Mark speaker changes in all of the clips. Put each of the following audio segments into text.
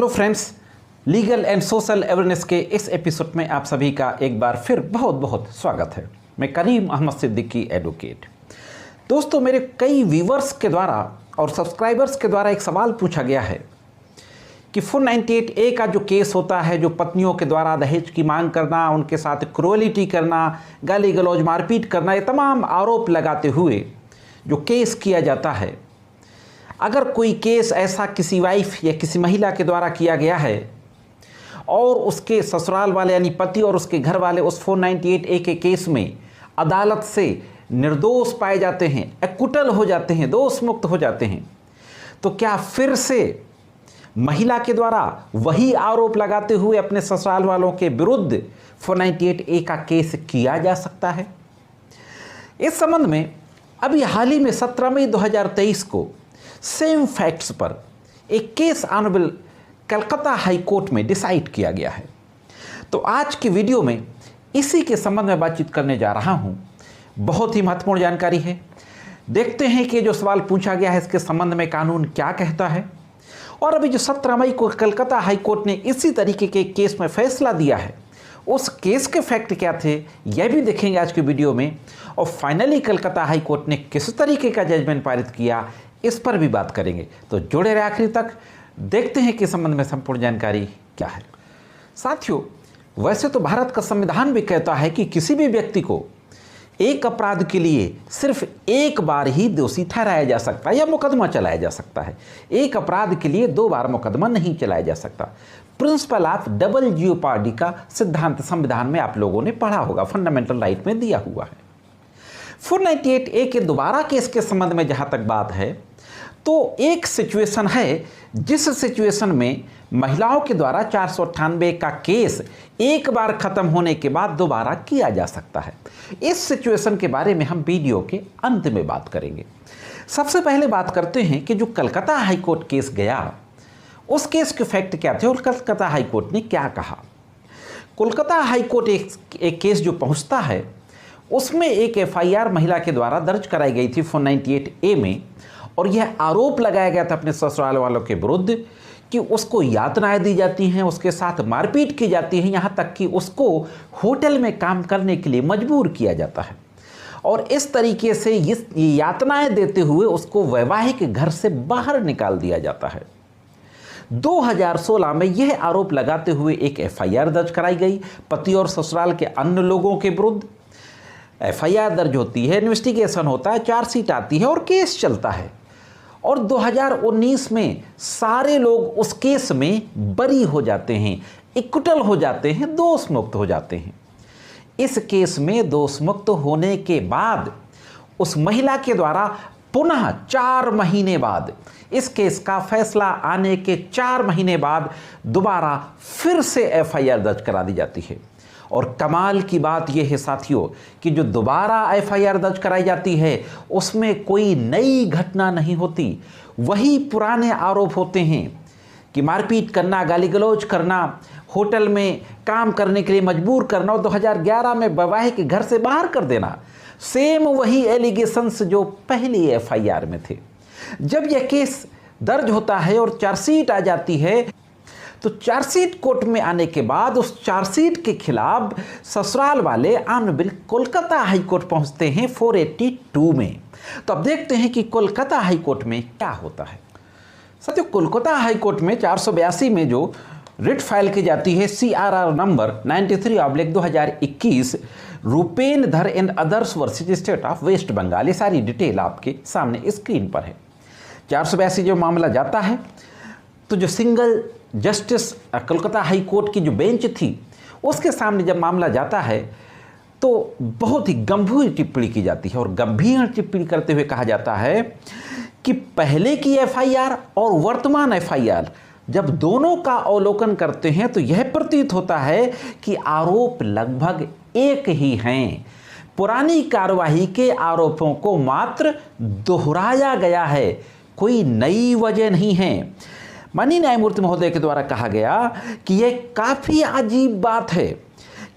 Speaker 1: Hello friends, legal and social awareness के इस episode में आप सभी का एक बार फिर बहुत बहुत स्वागत है। मैं करीम अहमद सिद्दीकी एडवोकेट। दोस्तों, मेरे कई व्यूवर्स के द्वारा और सब्सक्राइबर्स के द्वारा एक सवाल पूछा गया है कि 498A का जो केस होता है, जो पत्नियों के द्वारा दहेज की मांग करना, उनके साथ क्रूएलिटी करना, गाली गलौज मारपीट करना, ये तमाम आरोप लगाते हुए जो केस किया जाता है, अगर कोई केस ऐसा किसी वाइफ या किसी महिला के द्वारा किया गया है और उसके ससुराल वाले यानी पति और उसके घर वाले उस 498A के केस में अदालत से निर्दोष पाए जाते हैं, एक्विटल हो जाते हैं, दोष मुक्त हो जाते हैं, तो क्या फिर से महिला के द्वारा वही आरोप लगाते हुए अपने ससुराल वालों के विरुद्ध 498A का केस किया जा सकता है? इस संबंध में अभी हाल ही में 17 मई 2023 को सेम फैक्ट्स पर एक case honourable Calcutta high court में डिसाइड किया गया है। तो आज की वीडियो में इसी के संबंध में बातचीत करने जा रहा हूं। बहुत ही महत्वपूर्ण जानकारी है। देखते हैं कि जो सवाल पूछा गया है इसके संबंध में कानून क्या कहता है। और अभी जो 17 मई को कलकत्ता हाई कोर्ट ने इसी तरीके के केस में फैसला दिया है, उस केस के फैक्ट क्या थे यह भी देखेंगे आज की वीडियो में। और फाइनली कलकत्ता हाई कोर्ट ने किस तरीके का जजमेंट पारित किया, इस पर भी बात करेंगे। तो जुड़े रहे आखिरी तक, देखते हैं कि संबंध में संपूर्ण जानकारी क्या है। साथियों, वैसे तो भारत का संविधान भी कहता है कि किसी भी व्यक्ति को एक अपराध के लिए सिर्फ एक बार ही दोषी ठहराया जा सकता है या मुकदमा चलाया जा सकता है। एक अपराध के लिए 2 बार मुकदमा नहीं चलाया जा सकता। प्रिंसिपल ऑफ डबल जियोपार्डी का सिद्धांत संविधान में आप लोगों ने पढ़ा होगा, फंडामेंटल राइट में दिया हुआ है। 498A के दोबारा केस के संबंध में जहां तक बात है, तो एक सिचुएशन है जिस सिचुएशन में महिलाओं के द्वारा 498 का केस एक बार खत्म होने के बाद दोबारा किया जा सकता है। इस सिचुएशन के बारे में हम वीडियो के अंत में बात करेंगे। सबसे पहले बात करते हैं कि जो कलकत्ता हाई कोर्ट केस गया, उस केस के फैक्ट क्या थे और कलकत्ता हाई कोर्ट ने क्या कहा। कोलकाता हाई कोर्ट एक केस जो पहुंचता है, उसमें एक FIR महिला के द्वारा दर्ज कराई गई थी 498A में, और यह आरोप लगाया गया था अपने ससुराल वालों के विरुद्ध कि उसको यातनाएं दी जाती हैं, उसके साथ मारपीट की जाती है, यहाँ तक कि उसको होटल में काम करने के लिए मजबूर किया जाता है। और इस तरीके से ये यातनाएं देते हुए उसको वैवाहिक घर से बाहर निकाल दिया जाता है। 2016 में यह आरोप लगाते हुए एक FIR दर्ज कराई गई पति और ससुराल के अन्य लोगों के विरुद्ध। FIR दर्ज होती है, इन्वेस्टिगेशन होता है, चार्जशीट आती है और केस चलता है। और 2019 में सारे लोग उस केस में बरी हो जाते हैं, एक्विटल हो जाते हैं, दोष मुक्त हो जाते हैं। इस केस में दोष मुक्त होने के बाद उस महिला के द्वारा पुनः 4 महीने बाद, इस केस का फैसला आने के 4 महीने बाद दोबारा फिर से FIR दर्ज करा दी जाती है। और कमाल की बात यह है साथियों कि जो दोबारा FIR दर्ज कराई जाती है उसमें कोई नई घटना नहीं होती, वही पुराने आरोप होते हैं कि मारपीट करना, गाली गलौज करना, होटल में काम करने के लिए मजबूर करना और 2011 में वैवाहिक घर से बाहर कर देना। सेम वही एलिगेशंस जो पहली FIR में थे। जब यह केस दर्ज होता है और चार्जशीट आ जाती है, तो चार्जशीट कोर्ट में आने के बाद उस चार्जशीट के खिलाफ ससुराल वाले ऑनरेबल कोलकाता हाई कोर्ट पहुंचते हैं 482 में। तो अब देखते हैं कि कोलकाता हाई कोर्ट में क्या होता है। साथियों, कोलकाता हाई कोर्ट में 482 में जो रिट फाइल की जाती है CRR number 93/2021 Rupendra and others versus state of West Bengal, ये सारी डिटेल आपके सामने स्क्रीन पर है। 482 जो मामला जाता है, तो जो single justice Kolkata high court की जो बेंच थी उसके सामने जब मामला जाता है तो बहुत ही गंभीर टिप्पणी की जाती है। और गंभीर टिप्पणी करते हुए कहा जाता है कि पहले की FIR और वर्तमान FIR जब दोनों का अवलोकन करते हैं तो यह प्रतीत होता है कि आरोप लगभग एक ही हैं। पुरानी कार्यवाही के आरोपों को मात्र दोहराया गया है, कोई नई वजह नहीं है। माननीय न्यायमूर्ति महोदय के द्वारा कहा गया कि यह काफ़ी अजीब बात है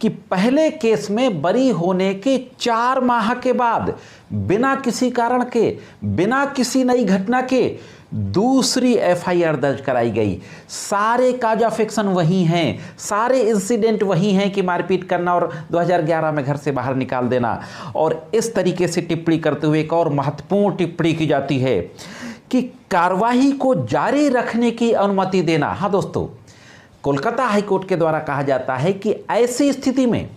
Speaker 1: कि पहले केस में बरी होने के 4 माह के बाद बिना किसी कारण के, बिना किसी नई घटना के दूसरी एफआईआर दर्ज कराई गई। सारे काज ऑफ एक्शन वही हैं, सारे इंसिडेंट वही हैं कि मारपीट करना और 2011 में घर से बाहर निकाल देना। और इस तरीके से टिप्पणी करते हुए एक और महत्वपूर्ण टिप्पणी की जाती है कि कार्यवाही को जारी रखने की अनुमति देना। हाँ दोस्तों, कोलकाता हाईकोर्ट के द्वारा कहा जाता है कि ऐसी स्थिति में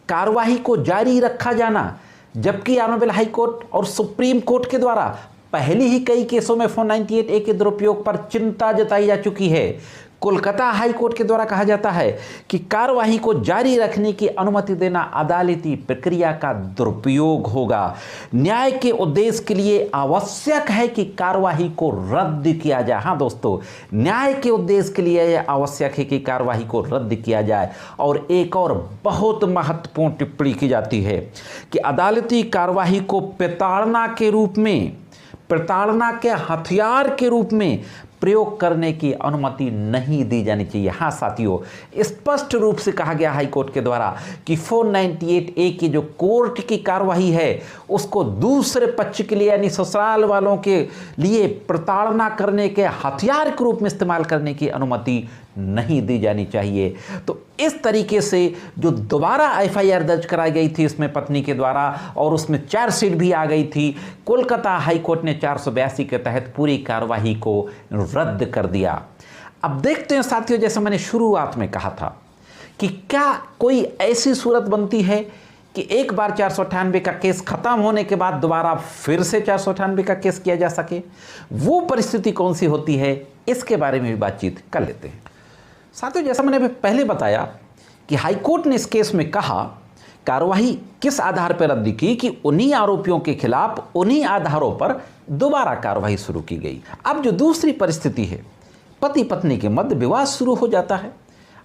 Speaker 1: कार्यवाही को जारी रखा जाना, जबकि ऑनरेबल हाईकोर्ट और सुप्रीम कोर्ट के द्वारा पहले ही कई केसों में 498A के दुरुपयोग पर चिंता जताई जा चुकी है। कोलकाता हाईकोर्ट के द्वारा कहा जाता है कि कार्यवाही को जारी रखने की अनुमति देना अदालती प्रक्रिया का दुरुपयोग होगा। न्याय के उद्देश्य के लिए आवश्यक है कि कार्यवाही को रद्द किया जाए। हाँ दोस्तों, न्याय के उद्देश्य के लिए यह आवश्यक है कि कार्यवाही को रद्द किया जाए। और एक और बहुत महत्वपूर्ण टिप्पणी की जाती है कि अदालती कार्यवाही को प्रताड़ना के रूप में, प्रताड़ना के हथियार के रूप में प्रयोग करने की अनुमति नहीं दी जानी चाहिए। हाँ साथियों, स्पष्ट रूप से कहा गया हाईकोर्ट के द्वारा कि 498A की जो कोर्ट की कार्यवाही है उसको दूसरे पक्ष के लिए यानी ससुराल वालों के लिए प्रताड़ना करने के हथियार के रूप में इस्तेमाल करने की अनुमति नहीं दी जानी चाहिए। तो इस तरीके से जो दोबारा एफआईआर दर्ज कराई गई थी इसमें पत्नी के द्वारा और उसमें चार्जशीट भी आ गई थी, कोलकाता हाईकोर्ट ने 482 के तहत पूरी कार्यवाही को रद्द कर दिया। अब देखते हैं साथियों, जैसे मैंने शुरुआत में कहा था कि क्या कोई ऐसी सूरत बनती है कि एक बार 498 का केस खत्म होने के बाद दोबारा फिर से 498 का केस किया जा सके। वो परिस्थिति कौन सी होती है, इसके बारे में भी बातचीत कर लेते हैं। साथियों, जैसा मैंने पहले बताया कि हाईकोर्ट ने इस केस में कहा कार्यवाही किस आधार पर रद्द की कि उन्हीं आरोपियों के खिलाफ उन्हीं आधारों पर दोबारा कार्यवाही शुरू की गई। अब जो दूसरी परिस्थिति है, पति पत्नी के मध्य विवाद शुरू हो जाता है,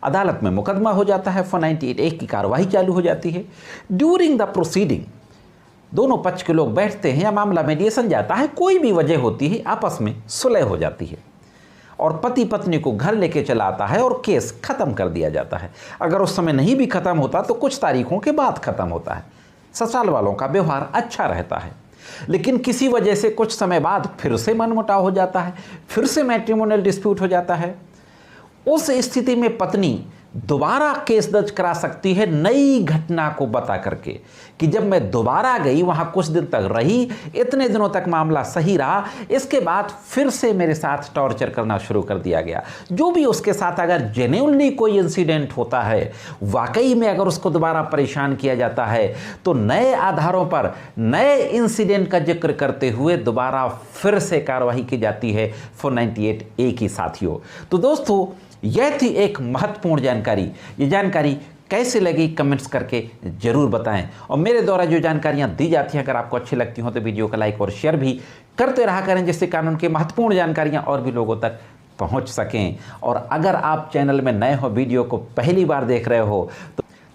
Speaker 1: अदालत में मुकदमा हो जाता है, 498A की कार्यवाही चालू हो जाती है। ड्यूरिंग द प्रोसीडिंग दोनों पक्ष के लोग बैठते हैं या मामला मेडिएशन जाता है, कोई भी वजह होती है, आपस में सुलह हो जाती है और पति पत्नी को घर लेके चला आता है और केस खत्म कर दिया जाता है। अगर उस समय नहीं भी खत्म होता तो कुछ तारीखों के बाद खत्म होता है। ससुराल वालों का व्यवहार अच्छा रहता है, लेकिन किसी वजह से कुछ समय बाद फिर से मनमुटाव हो जाता है, फिर से मैट्रिमोनियल डिस्प्यूट हो जाता है। उस स्थिति में पत्नी दोबारा केस दर्ज करा सकती है नई घटना को बता करके कि जब मैं दोबारा गई, वहां कुछ दिन तक रही, इतने दिनों तक मामला सही रहा, इसके बाद फिर से मेरे साथ टॉर्चर करना शुरू कर दिया गया। जो भी उसके साथ अगर जेन्युइनली कोई इंसिडेंट होता है, वाकई में अगर उसको दोबारा परेशान किया जाता है, तो नए आधारों पर नए इंसिडेंट का जिक्र करते हुए दोबारा फिर से कार्रवाई की जाती है 498A की। साथियों, तो दोस्तों यह थी एक महत्वपूर्ण जानकारी। ये जानकारी कैसे लगी कमेंट्स करके जरूर बताएं और मेरे द्वारा जो जानकारियां दी जाती हैं अगर आपको अच्छी लगती हो तो वीडियो को लाइक और शेयर भी करते रहा करें, जिससे कानून की महत्वपूर्ण जानकारियां और भी लोगों तक पहुंच सकें। और अगर आप चैनल में नए हो, वीडियो को पहली बार देख रहे हो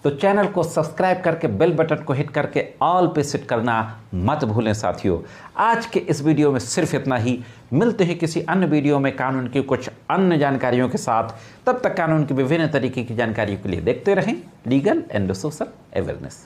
Speaker 1: तो चैनल को सब्सक्राइब करके बेल बटन को हिट करके ऑल पे सेट करना मत भूलें। साथियों, आज के इस वीडियो में सिर्फ इतना ही। मिलते हैं किसी अन्य वीडियो में कानून की कुछ अन्य जानकारियों के साथ। तब तक कानून की विभिन्न तरीके की जानकारियों के लिए देखते रहें लीगल एंड सोशल अवेयरनेस।